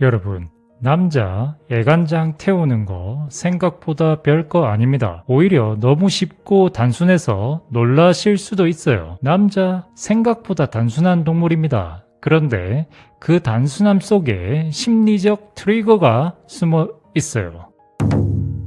여러분, 남자 애간장 태우는 거 생각보다 별거 아닙니다. 오히려 너무 쉽고 단순해서 놀라실 수도 있어요. 남자 생각보다 단순한 동물입니다. 그런데 그 단순함 속에 심리적 트리거가 숨어 있어요.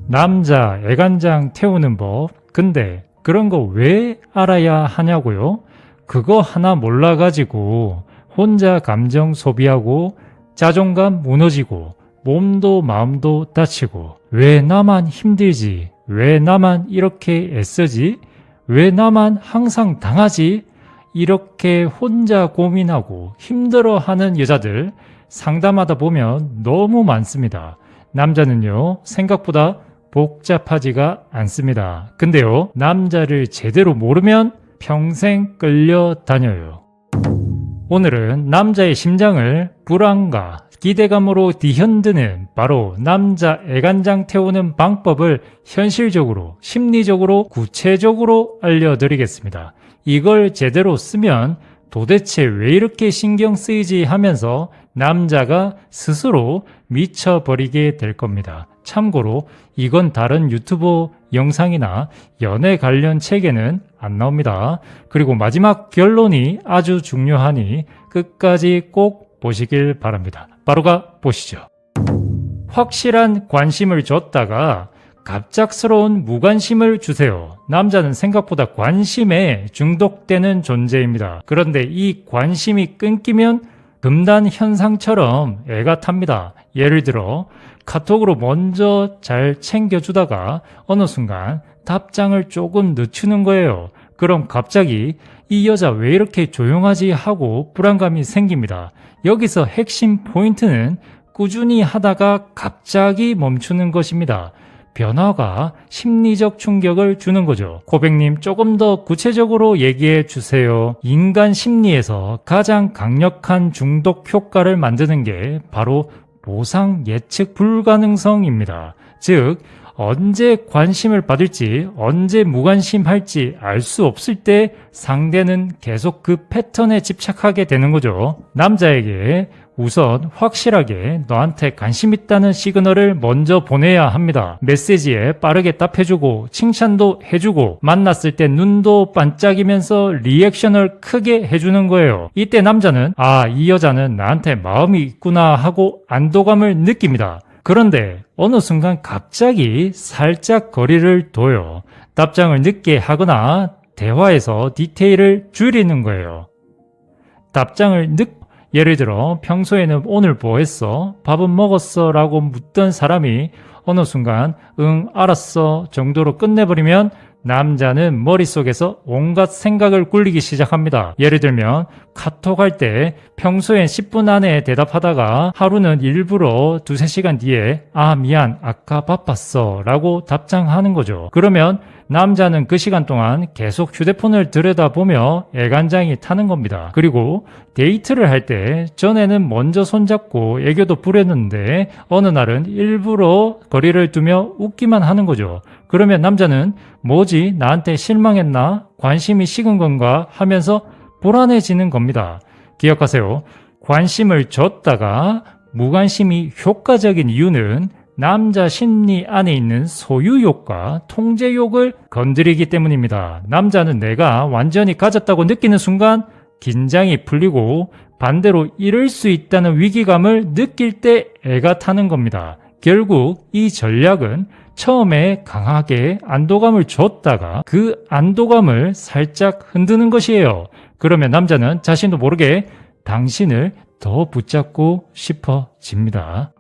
남자 애간장 태우는 법, 근데 그런 거 왜 알아야 하냐고요? 그거 하나 몰라가지고 혼자 감정 소비하고 자존감 무너지고 몸도 마음도 다치고 왜 나만 힘들지? 왜 나만 이렇게 애쓰지? 왜 나만 항상 당하지? 이렇게 혼자 고민하고 힘들어하는 여자들 상담하다 보면 너무 많습니다. 남자는요, 생각보다 복잡하지가 않습니다. 근데요, 남자를 제대로 모르면 평생 끌려다녀요. 오늘은 남자의 심장을 불안과 기대감으로 뒤흔드는 바로 남자 애간장 태우는 방법을 현실적으로, 심리적으로, 구체적으로 알려드리겠습니다. 이걸 제대로 쓰면 도대체 왜 이렇게 신경 쓰이지 하면서 남자가 스스로 미쳐버리게 될 겁니다. 참고로 이건 다른 유튜버 영상이나 연애 관련 책에는 안 나옵니다. 그리고 마지막 결론이 아주 중요하니 끝까지 꼭 보시길 바랍니다. 바로 가 보시죠. 확실한 관심을 줬다가 갑작스러운 무관심을 주세요. 남자는 생각보다 관심에 중독되는 존재입니다. 그런데 이 관심이 끊기면 금단 현상처럼 애가 탑니다. 예를 들어 카톡으로 먼저 잘 챙겨주다가 어느 순간 답장을 조금 늦추는 거예요. 그럼 갑자기 이 여자 왜 이렇게 조용하지 하고 불안감이 생깁니다. 여기서 핵심 포인트는 꾸준히 하다가 갑자기 멈추는 것입니다. 변화가 심리적 충격을 주는 거죠. 고백님, 조금 더 구체적으로 얘기해 주세요. 인간 심리에서 가장 강력한 중독 효과를 만드는 게 바로 보상 예측 불가능성입니다. 즉, 언제 관심을 받을지, 언제 무관심할지 알 수 없을 때 상대는 계속 그 패턴에 집착하게 되는 거죠. 남자에게 우선 확실하게 너한테 관심 있다는 시그널을 먼저 보내야 합니다. 메시지에 빠르게 답해주고 칭찬도 해주고 만났을 때 눈도 반짝이면서 리액션을 크게 해주는 거예요. 이때 남자는 이 여자는 나한테 마음이 있구나 하고 안도감을 느낍니다. 그런데 어느 순간 갑자기 살짝 거리를 둬요. 답장을 늦게 하거나 대화에서 디테일을 줄이는 거예요. 예를 들어 평소에는 오늘 뭐 했어? 밥은 먹었어? 라고 묻던 사람이 어느 순간 응 알았어 정도로 끝내버리면 남자는 머릿속에서 온갖 생각을 굴리기 시작합니다. 예를 들면 카톡 할 때 평소엔 10분 안에 대답하다가 하루는 일부러 2-3시간 뒤에 미안 아까 바빴어 라고 답장하는 거죠. 그러면 남자는 그 시간 동안 계속 휴대폰을 들여다보며 애간장이 타는 겁니다. 그리고 데이트를 할 때 전에는 먼저 손잡고 애교도 부렸는데 어느 날은 일부러 거리를 두며 웃기만 하는 거죠. 그러면 남자는 뭐지? 나한테 실망했나? 관심이 식은 건가? 하면서 불안해지는 겁니다. 기억하세요. 관심을 줬다가 무관심이 효과적인 이유는 남자 심리 안에 있는 소유욕과 통제욕을 건드리기 때문입니다. 남자는 내가 완전히 가졌다고 느끼는 순간 긴장이 풀리고 반대로 잃을 수 있다는 위기감을 느낄 때 애가 타는 겁니다. 결국 이 전략은 처음에 강하게 안도감을 줬다가 그 안도감을 살짝 흔드는 것이에요. 그러면 남자는 자신도 모르게 당신을 더 붙잡고 싶어집니다.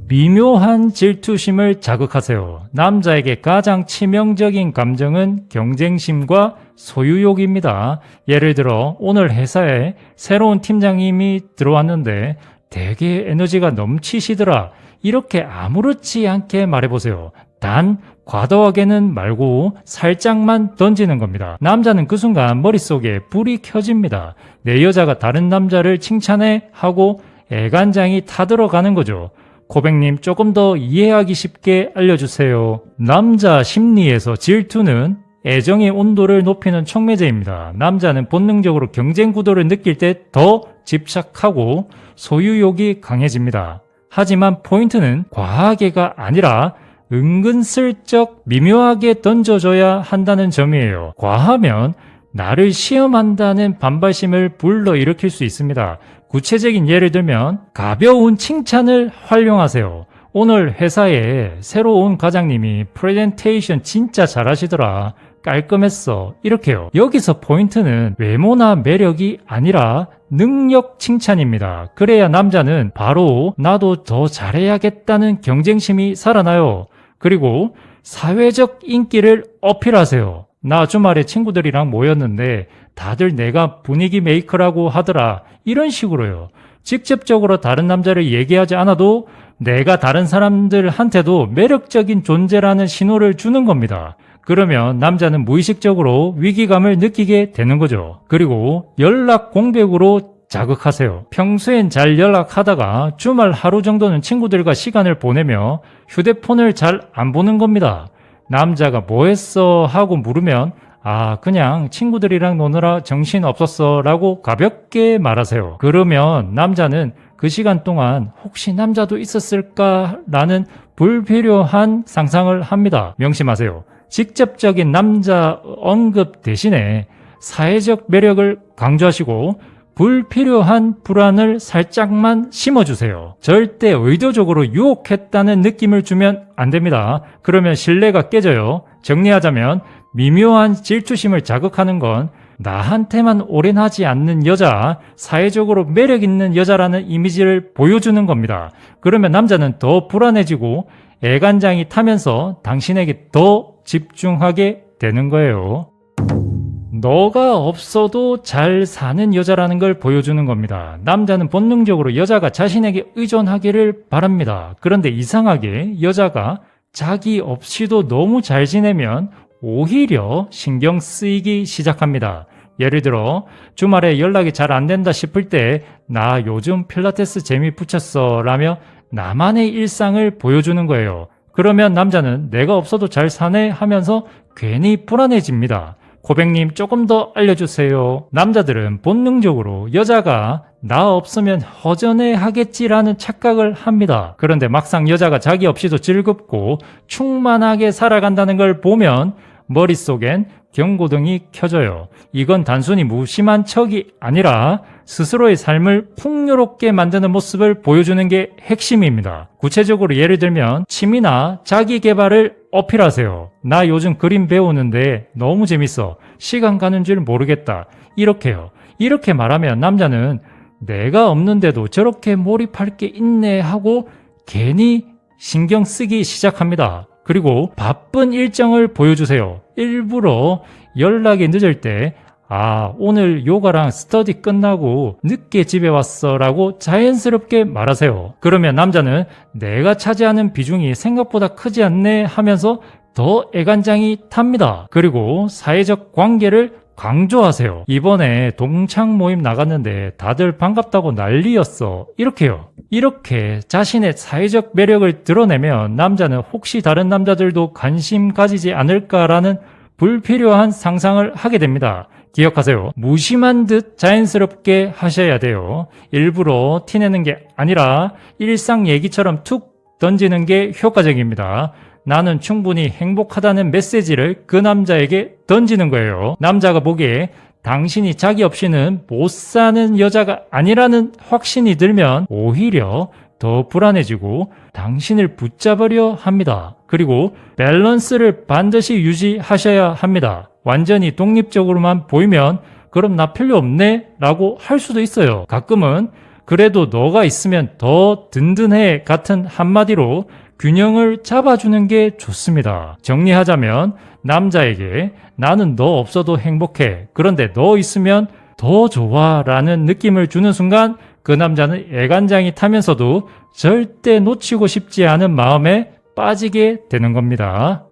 미묘한 질투심을 자극하세요. 남자에게 가장 치명적인 감정은 경쟁심과 소유욕입니다. 예를 들어 오늘 회사에 새로운 팀장님이 들어왔는데 되게 에너지가 넘치시더라. 이렇게 아무렇지 않게 말해보세요. 단 과도하게는 말고 살짝만 던지는 겁니다. 남자는 그 순간 머릿속에 불이 켜집니다. 내 여자가 다른 남자를 칭찬해 하고 애간장이 타들어가는 거죠. 고백님, 조금 더 이해하기 쉽게 알려주세요. 남자 심리에서 질투는 애정의 온도를 높이는 촉매제입니다. 남자는 본능적으로 경쟁 구도를 느낄 때 더 집착하고 소유욕이 강해집니다. 하지만 포인트는 과하게가 아니라 은근슬쩍 미묘하게 던져줘야 한다는 점이에요. 과하면 나를 시험한다는 반발심을 불러일으킬 수 있습니다. 구체적인 예를 들면 가벼운 칭찬을 활용하세요. 오늘 회사에 새로 온 과장님이 프레젠테이션 진짜 잘하시더라. 깔끔했어. 이렇게요. 여기서 포인트는 외모나 매력이 아니라 능력 칭찬입니다. 그래야 남자는 바로 나도 더 잘해야겠다는 경쟁심이 살아나요. 그리고 사회적 인기를 어필하세요. 나 주말에 친구들이랑 모였는데 다들 내가 분위기 메이커라고 하더라. 이런 식으로요. 직접적으로 다른 남자를 얘기하지 않아도 내가 다른 사람들한테도 매력적인 존재라는 신호를 주는 겁니다. 그러면 남자는 무의식적으로 위기감을 느끼게 되는 거죠. 그리고 연락 공백으로 자극하세요. 평소엔 잘 연락하다가 주말 하루 정도는 친구들과 시간을 보내며 휴대폰을 잘 안 보는 겁니다. 남자가 뭐 했어? 하고 물으면 그냥 친구들이랑 노느라 정신 없었어 라고 가볍게 말하세요. 그러면 남자는 그 시간 동안 혹시 남자도 있었을까? 라는 불필요한 상상을 합니다. 명심하세요. 직접적인 남자 언급 대신에 사회적 매력을 강조하시고 불필요한 불안을 살짝만 심어주세요. 절대 의도적으로 유혹했다는 느낌을 주면 안 됩니다. 그러면 신뢰가 깨져요. 정리하자면 미묘한 질투심을 자극하는 건 나한테만 올인하지 않는 여자, 사회적으로 매력 있는 여자라는 이미지를 보여주는 겁니다. 그러면 남자는 더 불안해지고 애간장이 타면서 당신에게 더 집중하게 되는 거예요. 너가 없어도 잘 사는 여자라는 걸 보여주는 겁니다. 남자는 본능적으로 여자가 자신에게 의존하기를 바랍니다. 그런데 이상하게 여자가 자기 없이도 너무 잘 지내면 오히려 신경 쓰이기 시작합니다. 예를 들어 주말에 연락이 잘 안 된다 싶을 때 나 요즘 필라테스 재미 붙였어 라며 나만의 일상을 보여주는 거예요. 그러면 남자는 내가 없어도 잘 사네 하면서 괜히 불안해집니다. 고백님 조금 더 알려주세요. 남자들은 본능적으로 여자가 나 없으면 허전해 하겠지라는 착각을 합니다. 그런데 막상 여자가 자기 없이도 즐겁고 충만하게 살아간다는 걸 보면 머릿속엔 경고등이 켜져요. 이건 단순히 무심한 척이 아니라 스스로의 삶을 풍요롭게 만드는 모습을 보여주는 게 핵심입니다. 구체적으로 예를 들면 취미나 자기 개발을 어필하세요. 나 요즘 그림 배우는데 너무 재밌어. 시간 가는 줄 모르겠다. 이렇게요. 이렇게 말하면 남자는 내가 없는데도 저렇게 몰입할 게 있네 하고 괜히 신경 쓰기 시작합니다. 그리고 바쁜 일정을 보여주세요. 일부러 연락이 늦을 때 오늘 요가랑 스터디 끝나고 늦게 집에 왔어 라고 자연스럽게 말하세요. 그러면 남자는 내가 차지하는 비중이 생각보다 크지 않네 하면서 더 애간장이 탑니다. 그리고 사회적 관계를 강조하세요. 이번에 동창 모임 나갔는데 다들 반갑다고 난리였어. 이렇게요. 이렇게 자신의 사회적 매력을 드러내면 남자는 혹시 다른 남자들도 관심 가지지 않을까라는 불필요한 상상을 하게 됩니다. 기억하세요. 무심한 듯 자연스럽게 하셔야 돼요. 일부러 티내는 게 아니라 일상 얘기처럼 툭 던지는 게 효과적입니다. 나는 충분히 행복하다는 메시지를 그 남자에게 던지는 거예요. 남자가 보기에 당신이 자기 없이는 못 사는 여자가 아니라는 확신이 들면 오히려 더 불안해지고 당신을 붙잡으려 합니다. 그리고 밸런스를 반드시 유지하셔야 합니다. 완전히 독립적으로만 보이면 그럼 나 필요 없네 라고 할 수도 있어요. 가끔은 그래도 너가 있으면 더 든든해 같은 한마디로 균형을 잡아주는 게 좋습니다. 정리하자면 남자에게 나는 너 없어도 행복해. 그런데 너 있으면 더 좋아 라는 느낌을 주는 순간 그 남자는 애간장이 타면서도 절대 놓치고 싶지 않은 마음에 빠지게 되는 겁니다.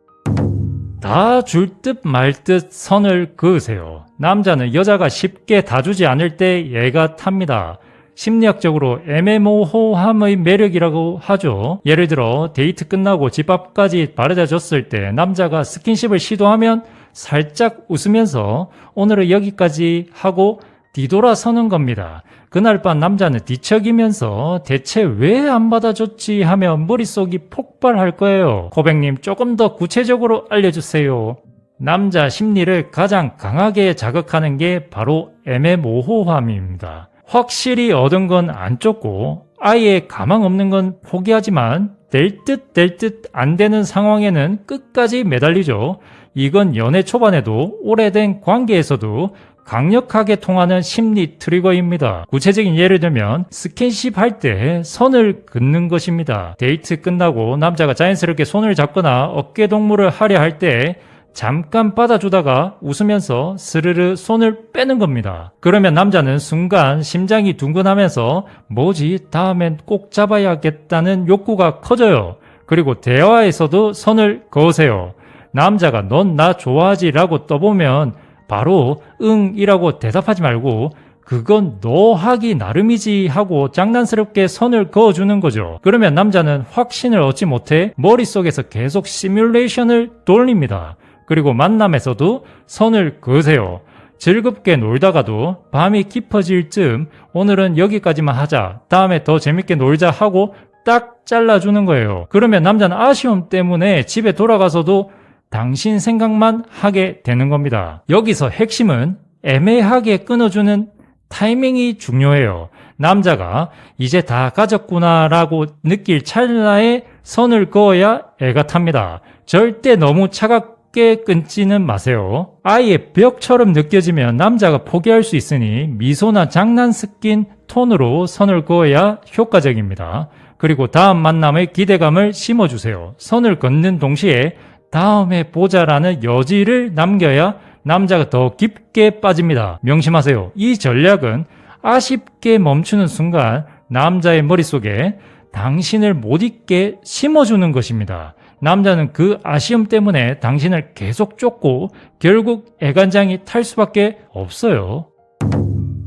다 줄 듯 말 듯 선을 그으세요. 남자는 여자가 쉽게 다 주지 않을 때 얘가 탑니다. 심리학적으로 애매모호함의 매력이라고 하죠. 예를 들어 데이트 끝나고 집 앞까지 바래다 줬을 때 남자가 스킨십을 시도하면 살짝 웃으면서 오늘은 여기까지 하고 뒤돌아서는 겁니다. 그날 밤 남자는 뒤척이면서 대체 왜 안 받아줬지 하며 머릿속이 폭발할 거예요. 고백님 조금 더 구체적으로 알려주세요. 남자 심리를 가장 강하게 자극하는 게 바로 애매모호함입니다. 확실히 얻은 건 안 쫓고 아예 가망 없는 건 포기하지만 될 듯 안 되는 상황에는 끝까지 매달리죠. 이건 연애 초반에도 오래된 관계에서도 강력하게 통하는 심리 트리거입니다. 구체적인 예를 들면 스킨십 할 때 선을 긋는 것입니다. 데이트 끝나고 남자가 자연스럽게 손을 잡거나 어깨 동무를 하려 할 때 잠깐 받아주다가 웃으면서 스르르 손을 빼는 겁니다. 그러면 남자는 순간 심장이 둥근하면서 뭐지? 다음엔 꼭 잡아야겠다는 욕구가 커져요. 그리고 대화에서도 선을 그으세요. 남자가 넌 나 좋아하지? 라고 떠보면 바로 응 이라고 대답하지 말고 그건 너 하기 나름이지 하고 장난스럽게 선을 그어주는 거죠. 그러면 남자는 확신을 얻지 못해 머릿속에서 계속 시뮬레이션을 돌립니다. 그리고 만남에서도 선을 그으세요. 즐겁게 놀다가도 밤이 깊어질 즈음 오늘은 여기까지만 하자, 다음에 더 재밌게 놀자 하고 딱 잘라주는 거예요. 그러면 남자는 아쉬움 때문에 집에 돌아가서도 당신 생각만 하게 되는 겁니다. 여기서 핵심은 애매하게 끊어주는 타이밍이 중요해요. 남자가 이제 다 가졌구나 라고 느낄 찰나에 선을 그어야 애가 탑니다. 절대 너무 차갑게 끊지는 마세요. 아예 벽처럼 느껴지면 남자가 포기할 수 있으니 미소나 장난 섞인 톤으로 선을 그어야 효과적입니다. 그리고 다음 만남의 기대감을 심어주세요. 선을 긋는 동시에 다음에 보자라는 여지를 남겨야 남자가 더 깊게 빠집니다. 명심하세요. 이 전략은 아쉽게 멈추는 순간 남자의 머릿속에 당신을 못 잊게 심어주는 것입니다. 남자는 그 아쉬움 때문에 당신을 계속 쫓고 결국 애간장이 탈 수밖에 없어요.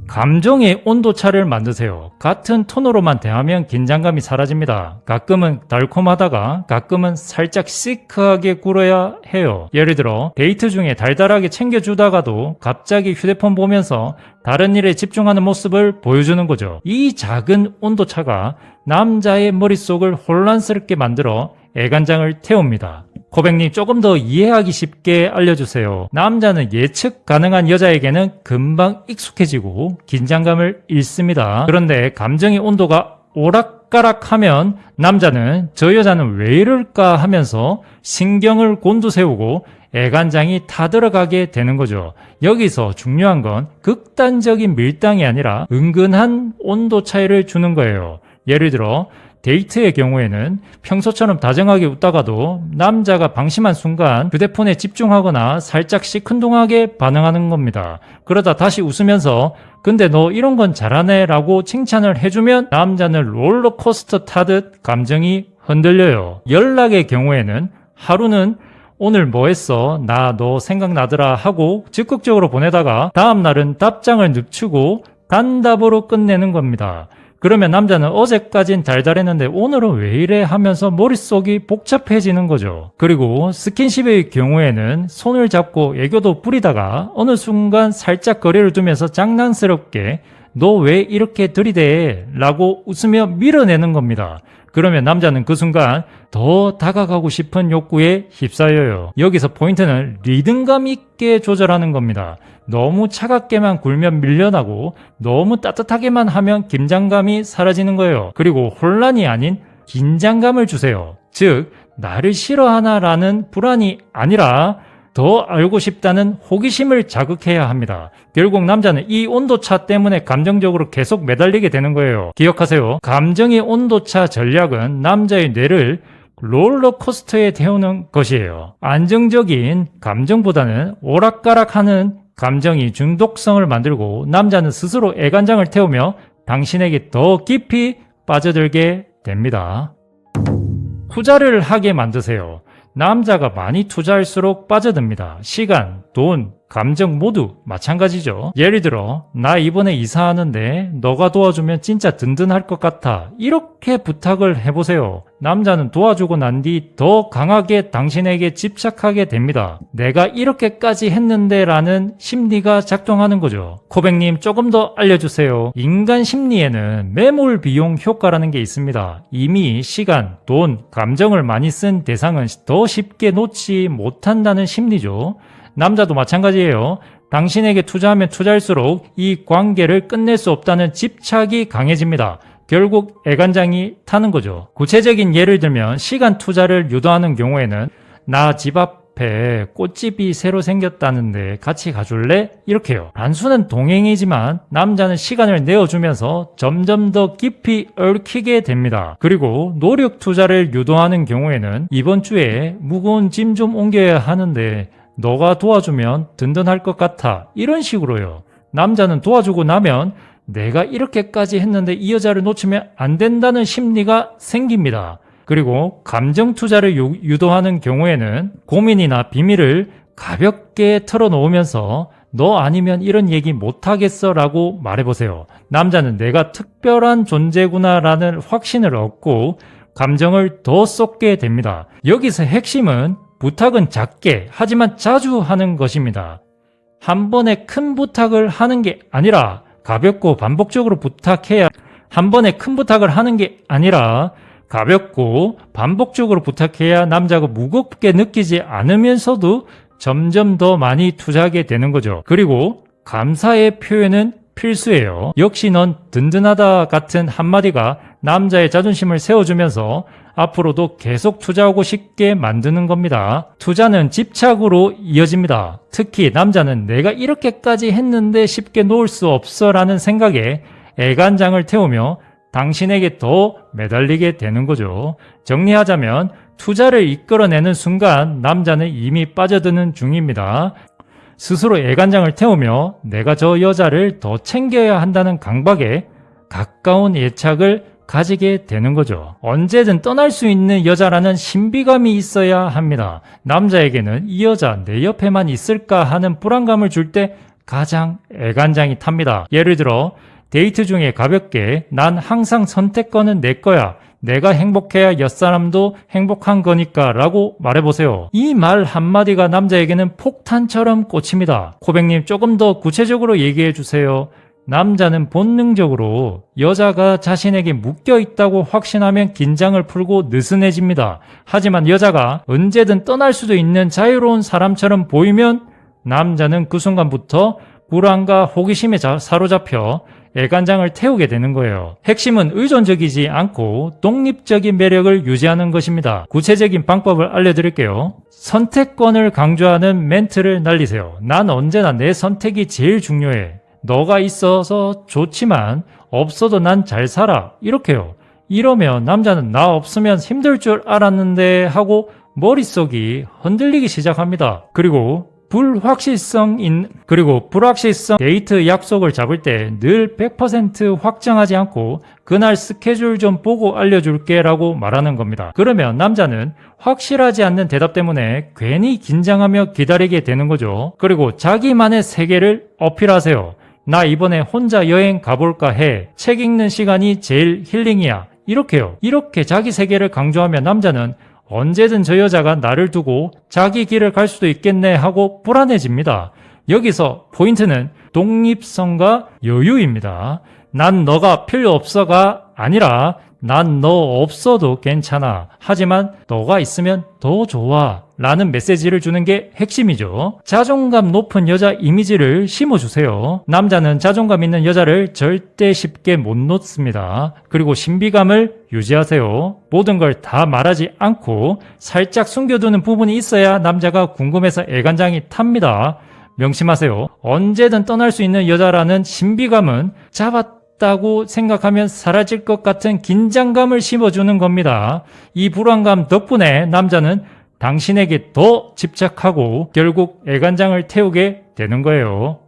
감정의 온도차를 만드세요. 같은 톤으로만 대하면 긴장감이 사라집니다. 가끔은 달콤하다가 가끔은 살짝 시크하게 굴어야 해요. 예를 들어 데이트 중에 달달하게 챙겨주다가도 갑자기 휴대폰 보면서 다른 일에 집중하는 모습을 보여주는 거죠. 이 작은 온도차가 남자의 머릿속을 혼란스럽게 만들어 애간장을 태웁니다. 고백님 조금 더 이해하기 쉽게 알려주세요. 남자는 예측 가능한 여자에게는 금방 익숙해지고 긴장감을 잃습니다. 그런데 감정의 온도가 오락가락하면 남자는 저 여자는 왜 이럴까 하면서 신경을 곤두세우고 애간장이 타들어가게 되는 거죠. 여기서 중요한 건 극단적인 밀당이 아니라 은근한 온도 차이를 주는 거예요. 예를 들어 데이트의 경우에는 평소처럼 다정하게 웃다가도 남자가 방심한 순간 휴대폰에 집중하거나 살짝 시큰둥하게 반응하는 겁니다. 그러다 다시 웃으면서 근데 너 이런 건 잘하네 라고 칭찬을 해주면 남자는 롤러코스터 타듯 감정이 흔들려요. 연락의 경우에는 하루는 오늘 뭐 했어? 나 너 생각나더라 하고 적극적으로 보내다가 다음날은 답장을 늦추고 단답으로 끝내는 겁니다. 그러면 남자는 어제까진 달달했는데 오늘은 왜 이래 하면서 머릿속이 복잡해지는 거죠. 그리고 스킨십의 경우에는 손을 잡고 애교도 부리다가 어느 순간 살짝 거리를 두면서 장난스럽게 너 왜 이렇게 들이대? 라고 웃으며 밀어내는 겁니다. 그러면 남자는 그 순간 더 다가가고 싶은 욕구에 휩싸여요. 여기서 포인트는 리듬감 있게 조절하는 겁니다. 너무 차갑게만 굴면 밀려나고 너무 따뜻하게만 하면 긴장감이 사라지는 거예요. 그리고 혼란이 아닌 긴장감을 주세요. 즉 나를 싫어하나라는 불안이 아니라 더 알고 싶다는 호기심을 자극해야 합니다. 결국 남자는 이 온도차 때문에 감정적으로 계속 매달리게 되는 거예요. 기억하세요. 감정의 온도차 전략은 남자의 뇌를 롤러코스터에 태우는 것이에요. 안정적인 감정보다는 오락가락하는 감정이 중독성을 만들고 남자는 스스로 애간장을 태우며 당신에게 더 깊이 빠져들게 됩니다. 투자를 하게 만드세요. 남자가 많이 투자할수록 빠져듭니다. 시간, 돈, 감정 모두 마찬가지죠. 예를 들어 나 이번에 이사하는데 너가 도와주면 진짜 든든할 것 같아. 이렇게 부탁을 해보세요. 남자는 도와주고 난 뒤 더 강하게 당신에게 집착하게 됩니다. 내가 이렇게까지 했는데 라는 심리가 작동하는 거죠. 코백님 조금 더 알려주세요. 인간 심리에는 매몰 비용 효과라는 게 있습니다. 이미 시간, 돈, 감정을 많이 쓴 대상은 더 쉽게 놓지 못한다는 심리죠. 남자도 마찬가지예요. 당신에게 투자하면 투자할수록 이 관계를 끝낼 수 없다는 집착이 강해집니다. 결국 애간장이 타는 거죠. 구체적인 예를 들면 시간 투자를 유도하는 경우에는 나 집 앞에 꽃집이 새로 생겼다는데 같이 가줄래? 이렇게요. 단순한 동행이지만 남자는 시간을 내어주면서 점점 더 깊이 얽히게 됩니다. 그리고 노력 투자를 유도하는 경우에는 이번 주에 무거운 짐 좀 옮겨야 하는데 너가 도와주면 든든할 것 같아. 이런 식으로요. 남자는 도와주고 나면 내가 이렇게까지 했는데 이 여자를 놓치면 안 된다는 심리가 생깁니다. 그리고 감정 투자를 유도하는 경우에는 고민이나 비밀을 가볍게 털어놓으면서 너 아니면 이런 얘기 못하겠어 라고 말해보세요. 남자는 내가 특별한 존재구나 라는 확신을 얻고 감정을 더 쏟게 됩니다. 여기서 핵심은 부탁은 작게 하지만 자주 하는 것입니다. 한 번에 큰 부탁을 하는 게 아니라 가볍고 반복적으로 부탁해야 한 번에 큰 부탁을 하는 게 아니라 가볍고 반복적으로 부탁해야 남자가 무겁게 느끼지 않으면서도 점점 더 많이 투자하게 되는 거죠. 그리고 감사의 표현은 필수예요. 역시 넌 든든하다 같은 한마디가 남자의 자존심을 세워주면서 앞으로도 계속 투자하고 싶게 만드는 겁니다. 투자는 집착으로 이어집니다. 특히 남자는 내가 이렇게까지 했는데 쉽게 놓을 수 없어 라는 생각에 애간장을 태우며 당신에게 더 매달리게 되는 거죠. 정리하자면 투자를 이끌어내는 순간 남자는 이미 빠져드는 중입니다. 스스로 애간장을 태우며 내가 저 여자를 더 챙겨야 한다는 강박에 가까운 애착을 가지게 되는 거죠. 언제든 떠날 수 있는 여자라는 신비감이 있어야 합니다. 남자에게는 이 여자 내 옆에만 있을까 하는 불안감을 줄 때 가장 애간장이 탑니다. 예를 들어 데이트 중에 가볍게 난 항상 선택권은 내 거야. 내가 행복해야 옆사람도 행복한 거니까 라고 말해보세요. 이 말 한마디가 남자에게는 폭탄처럼 꽂힙니다. 코백님 조금 더 구체적으로 얘기해주세요. 남자는 본능적으로 여자가 자신에게 묶여있다고 확신하면 긴장을 풀고 느슨해집니다. 하지만 여자가 언제든 떠날 수도 있는 자유로운 사람처럼 보이면 남자는 그 순간부터 불안과 호기심에 사로잡혀 애간장을 태우게 되는 거예요. 핵심은 의존적이지 않고 독립적인 매력을 유지하는 것입니다. 구체적인 방법을 알려드릴게요. 선택권을 강조하는 멘트를 날리세요. 난 언제나 내 선택이 제일 중요해. 너가 있어서 좋지만 없어도 난 잘 살아. 이렇게요. 이러면 남자는 나 없으면 힘들 줄 알았는데 하고 머릿속이 흔들리기 시작합니다. 그리고 불확실성 데이트 약속을 잡을 때 늘 100% 확정하지 않고 그날 스케줄 좀 보고 알려줄게 라고 말하는 겁니다. 그러면 남자는 확실하지 않는 대답 때문에 괜히 긴장하며 기다리게 되는 거죠. 그리고 자기만의 세계를 어필하세요. 나 이번에 혼자 여행 가볼까 해. 책 읽는 시간이 제일 힐링이야. 이렇게요. 이렇게 자기 세계를 강조하면 남자는 언제든 저 여자가 나를 두고 자기 길을 갈 수도 있겠네 하고 불안해집니다. 여기서 포인트는 독립성과 여유입니다. 난 너가 필요 없어가 아니라 난 너 없어도 괜찮아. 하지만 너가 있으면 더 좋아. 라는 메시지를 주는 게 핵심이죠. 자존감 높은 여자 이미지를 심어주세요. 남자는 자존감 있는 여자를 절대 쉽게 못 놓습니다. 그리고 신비감을 유지하세요. 모든 걸 다 말하지 않고 살짝 숨겨두는 부분이 있어야 남자가 궁금해서 애간장이 탑니다. 명심하세요. 언제든 떠날 수 있는 여자라는 신비감은 잡았다고 생각하면 사라질 것 같은 긴장감을 심어주는 겁니다. 이 불안감 덕분에 남자는 당신에게 더 집착하고 결국 애간장을 태우게 되는 거예요.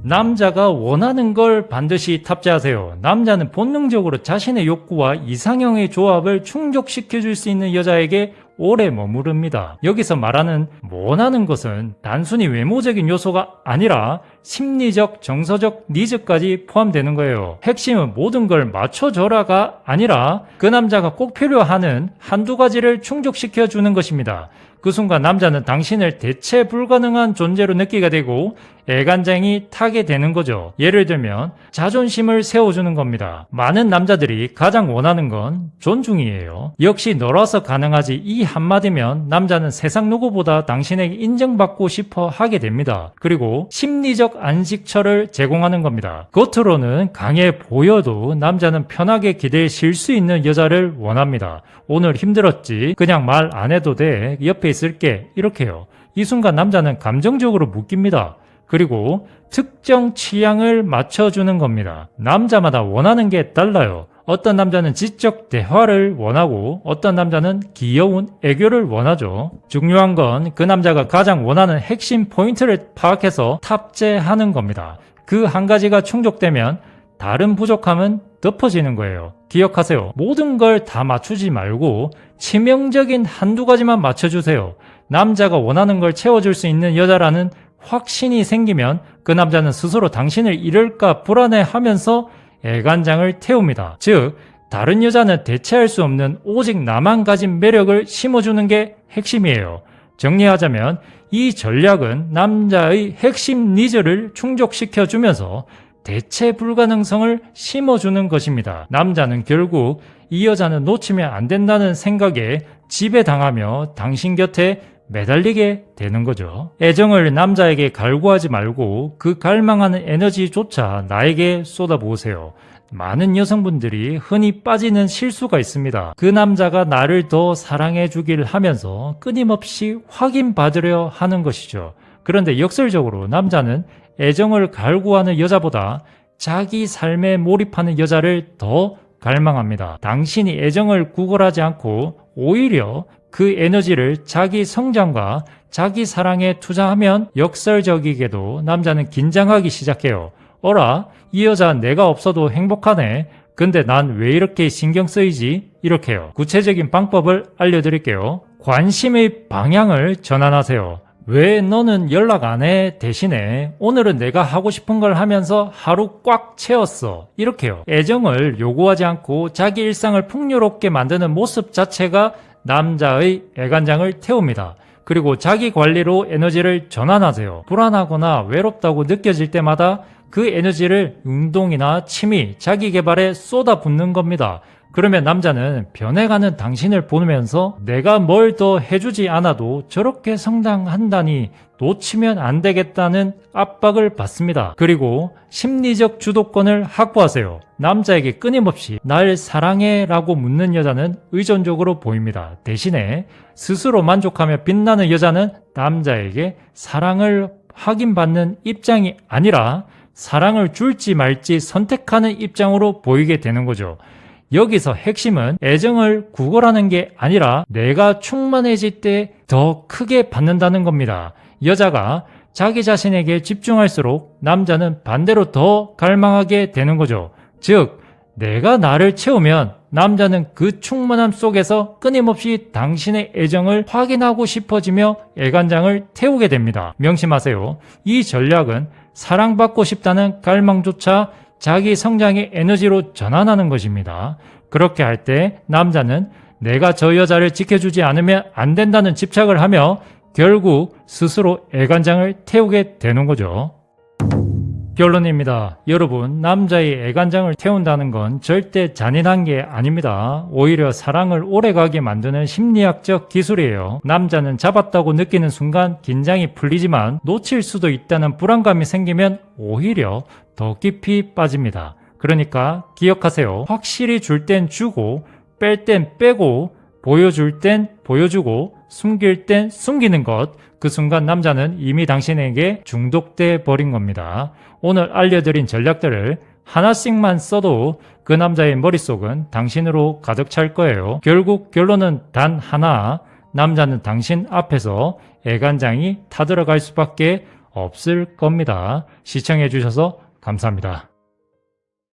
남자가 원하는 걸 반드시 탑재하세요. 남자는 본능적으로 자신의 욕구와 이상형의 조합을 충족시켜줄 수 있는 여자에게 오래 머무릅니다. 여기서 말하는 원하는 것은 단순히 외모적인 요소가 아니라 심리적, 정서적 니즈까지 포함되는 거예요. 핵심은 모든 걸 맞춰줘라가 아니라 그 남자가 꼭 필요하는 한두 가지를 충족시켜 주는 것입니다. 그 순간 남자는 당신을 대체 불가능한 존재로 느끼게 되고 애간장이 타게 되는 거죠. 예를 들면 자존심을 세워주는 겁니다. 많은 남자들이 가장 원하는 건 존중이에요. 역시 너라서 가능하지 이 한마디면 남자는 세상 누구보다 당신에게 인정받고 싶어 하게 됩니다. 그리고 심리적 안식처를 제공하는 겁니다. 겉으로는 강해 보여도 남자는 편하게 기대에 실 수 있는 여자를 원합니다. 오늘 힘들었지? 그냥 말 안 해도 돼. 옆에 있을게. 이렇게요. 이 순간 남자는 감정적으로 묶입니다. 그리고 특정 취향을 맞춰주는 겁니다. 남자마다 원하는 게 달라요. 어떤 남자는 지적 대화를 원하고 어떤 남자는 귀여운 애교를 원하죠. 중요한 건 그 남자가 가장 원하는 핵심 포인트를 파악해서 탑재하는 겁니다. 그 한 가지가 충족되면 다른 부족함은 덮어지는 거예요. 기억하세요. 모든 걸 다 맞추지 말고 치명적인 한두 가지만 맞춰주세요. 남자가 원하는 걸 채워줄 수 있는 여자라는 확신이 생기면 그 남자는 스스로 당신을 잃을까 불안해하면서 애간장을 태웁니다. 즉, 다른 여자는 대체할 수 없는 오직 나만 가진 매력을 심어주는 게 핵심이에요. 정리하자면 이 전략은 남자의 핵심 니즈를 충족시켜주면서 대체 불가능성을 심어주는 것입니다. 남자는 결국 이 여자는 놓치면 안 된다는 생각에 지배당하며 당신 곁에 매달리게 되는 거죠. 애정을 남자에게 갈구하지 말고 그 갈망하는 에너지조차 나에게 쏟아부으세요. 많은 여성분들이 흔히 빠지는 실수가 있습니다. 그 남자가 나를 더 사랑해 주길 하면서 끊임없이 확인받으려 하는 것이죠. 그런데 역설적으로 남자는 애정을 갈구하는 여자보다 자기 삶에 몰입하는 여자를 더 갈망합니다. 당신이 애정을 구걸하지 않고 오히려 그 에너지를 자기 성장과 자기 사랑에 투자하면 역설적이게도 남자는 긴장하기 시작해요. 어라, 이 여자 내가 없어도 행복하네. 근데 난 왜 이렇게 신경 쓰이지? 이렇게요. 구체적인 방법을 알려드릴게요. 관심의 방향을 전환하세요. 왜 너는 연락 안 해? 대신에 오늘은 내가 하고 싶은 걸 하면서 하루 꽉 채웠어. 이렇게요. 애정을 요구하지 않고 자기 일상을 풍요롭게 만드는 모습 자체가 남자의 애간장을 태웁니다. 그리고 자기 관리로 에너지를 전환하세요. 불안하거나 외롭다고 느껴질 때마다 그 에너지를 운동이나 취미, 자기 개발에 쏟아붓는 겁니다. 그러면 남자는 변해가는 당신을 보면서 내가 뭘 더 해주지 않아도 저렇게 성장한다니 놓치면 안 되겠다는 압박을 받습니다. 그리고 심리적 주도권을 확보하세요. 남자에게 끊임없이 날 사랑해 라고 묻는 여자는 의존적으로 보입니다. 대신에 스스로 만족하며 빛나는 여자는 남자에게 사랑을 확인받는 입장이 아니라 사랑을 줄지 말지 선택하는 입장으로 보이게 되는 거죠. 여기서 핵심은 애정을 구걸하는 게 아니라 내가 충만해질 때 더 크게 받는다는 겁니다. 여자가 자기 자신에게 집중할수록 남자는 반대로 더 갈망하게 되는 거죠. 즉, 내가 나를 채우면 남자는 그 충만함 속에서 끊임없이 당신의 애정을 확인하고 싶어지며 애간장을 태우게 됩니다. 명심하세요. 이 전략은 사랑받고 싶다는 갈망조차 자기 성장의 에너지로 전환하는 것입니다. 그렇게 할 때 남자는 내가 저 여자를 지켜주지 않으면 안 된다는 집착을 하며 결국 스스로 애간장을 태우게 되는 거죠. 결론입니다. 여러분, 남자의 애간장을 태운다는 건 절대 잔인한 게 아닙니다. 오히려 사랑을 오래가게 만드는 심리학적 기술이에요. 남자는 잡았다고 느끼는 순간 긴장이 풀리지만 놓칠 수도 있다는 불안감이 생기면 오히려 더 깊이 빠집니다. 그러니까 기억하세요. 확실히 줄 땐 주고 뺄 땐 빼고 보여줄 땐 보여주고 숨길 땐 숨기는 것. 그 순간 남자는 이미 당신에게 중독돼 버린 겁니다. 오늘 알려드린 전략들을 하나씩만 써도 그 남자의 머릿속은 당신으로 가득 찰 거예요. 결국 결론은 단 하나. 남자는 당신 앞에서 애간장이 타들어갈 수밖에 없을 겁니다. 시청해 주셔서 감사합니다.